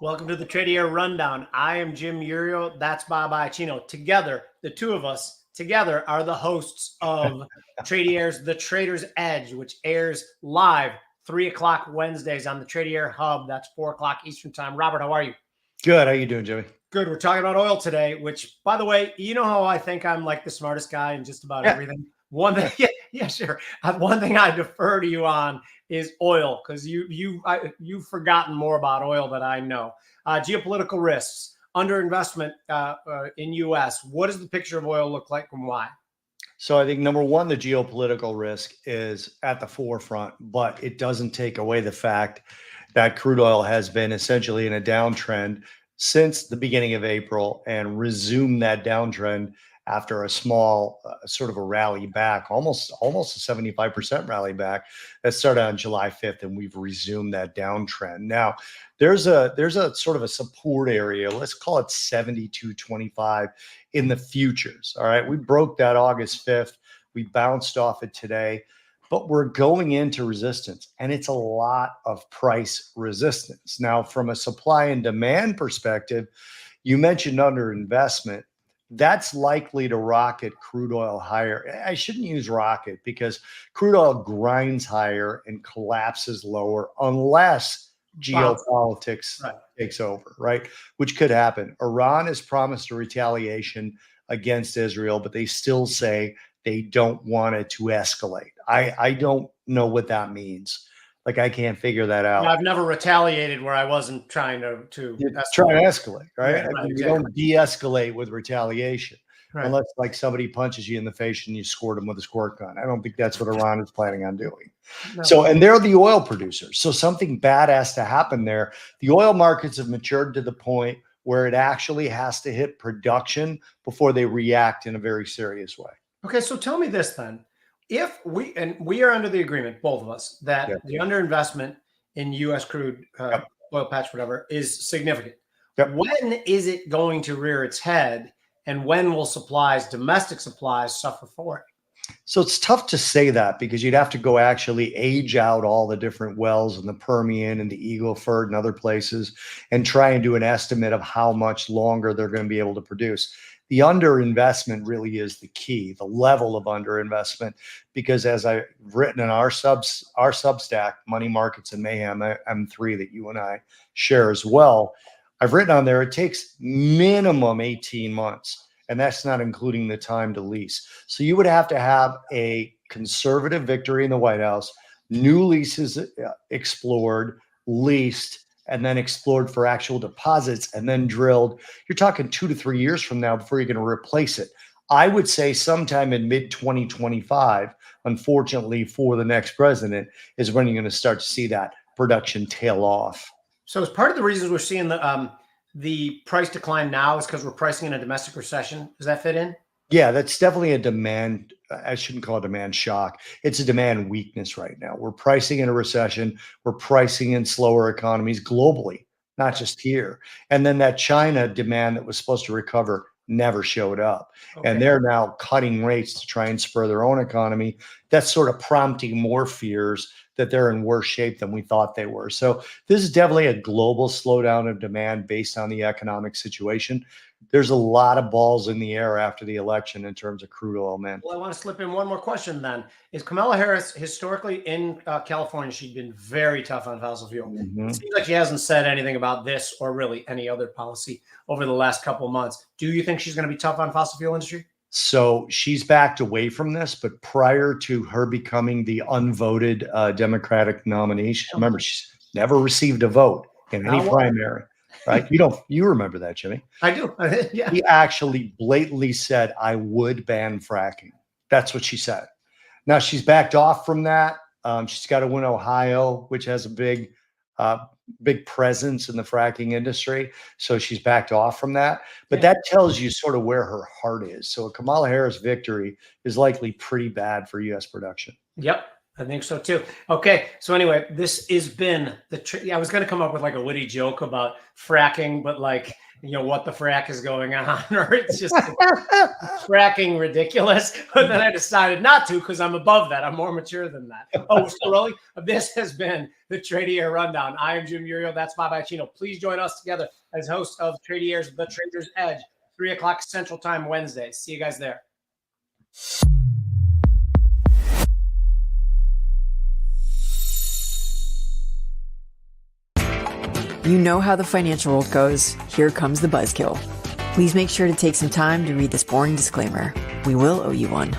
Welcome to the Tradier Rundown. I am Jim Uriel. That's Bob Iacino. Together, the two of us together are the hosts of Tradier's The Trader's Edge, which airs live 3 o'clock Wednesdays on the Tradier Hub. That's 4 o'clock Eastern Time. Robert, how are you? Good. How you doing, Jimmy? Good. We're talking about oil today, which, by the way, you know how I think I'm like the smartest guy in just about everything? One thing, sure. One thing I defer to you on is oil, because you've forgotten more about oil than I know. Geopolitical risks, underinvestment in U.S. What does the picture of oil look like and why? So I think number one, the geopolitical risk is at the forefront, but it doesn't take away the fact that crude oil has been essentially in a downtrend since the beginning of April and resumed that downtrend after a small sort of a rally back, almost a 75% rally back that started on July 5th, and we've resumed that downtrend. Now, there's a sort of a support area, let's call it 72.25 in the futures. All right, we broke that August 5th. We bounced off it today, but we're going into resistance, and it's a lot of price resistance. Now, from a supply and demand perspective, you mentioned underinvestment. That's likely to rocket crude oil higher. I shouldn't use rocket because crude oil grinds higher and collapses lower unless geopolitics takes over, right? Which could happen. Iran has promised a retaliation against Israel, but they still say they don't want it to escalate. I don't know what that means. Like, I can't figure that out. I've never retaliated where I wasn't trying to escalate, right? Yeah, I mean, you don't de-escalate with retaliation, right. Unless like somebody punches you in the face and you squirt them with a squirt gun. I don't think that's what Iran is planning on doing. No. So, and they're the oil producers. So something bad has to happen there. The oil markets have matured to the point where it actually has to hit production before they react in a very serious way. Okay, so tell me this then. If we are under the agreement, both of us, that the underinvestment in U.S. crude oil patch, whatever, is significant. When is it going to rear its head, and when will domestic supplies, suffer for it? So it's tough to say that because you'd have to go actually age out all the different wells in the Permian and the Eagle Ford and other places and try and do an estimate of how much longer they're going to be able to produce. The underinvestment really is the key, the level of underinvestment, because as I've written in our Substack, Money Markets and Mayhem M3 that you and I share as well, I've written on there, it takes minimum 18 months, and that's not including the time to lease. So you would have to have a conservative victory in the White House, new leases explored, leased, and then explored for actual deposits and then drilled. You're talking 2 to 3 years from now before you're going to replace it. I would say sometime in mid-2025, unfortunately for the next president, is when you're going to start to see that production tail off. So as part of the reasons we're seeing the price decline now is because we're pricing in a domestic recession. Does that fit in? Yeah, that's definitely a demand. I shouldn't call it demand shock. It's a demand weakness right now. We're pricing in a recession. We're pricing in slower economies globally, not just here. And then that China demand that was supposed to recover never showed up. Okay. And they're now cutting rates to try and spur their own economy. That's sort of prompting more fears that they're in worse shape than we thought they were. So this is definitely a global slowdown of demand based on the economic situation. There's a lot of balls in the air after the election in terms of crude oil, man. Well, I want to slip in one more question then. Is Kamala Harris historically in California? She's been very tough on fossil fuel. It seems like she hasn't said anything about this or really any other policy over the last couple of months. Do you think she's going to be tough on fossil fuel industry? So she's backed away from this, but prior to her becoming the unvoted Democratic nominee, remember, she's never received a vote in any primary. Right? You remember that, Jimmy? I do. Yeah. He actually blatantly said, I would ban fracking. That's what she said. Now she's backed off from that. She's got to win Ohio, which has a big presence in the fracking industry. So she's backed off from that. But that tells you sort of where her heart is. So a Kamala Harris victory is likely pretty bad for U.S. production. Yep. I think so too. Okay, so anyway, this has been I was going to come up with like a witty joke about fracking, but like, what the frack is going on, or it's just fracking ridiculous. But then I decided not to because I'm above that. I'm more mature than that. Oh, we're still rolling. This has been the Tradier Rundown. I am Jim Uriel. That's Bob Iacchino. Please join us together as host of Tradier's The Trader's Edge, 3:00 Central Time Wednesday. See you guys there. You know how the financial world goes. Here comes the buzzkill. Please make sure to take some time to read this boring disclaimer. We will owe you one.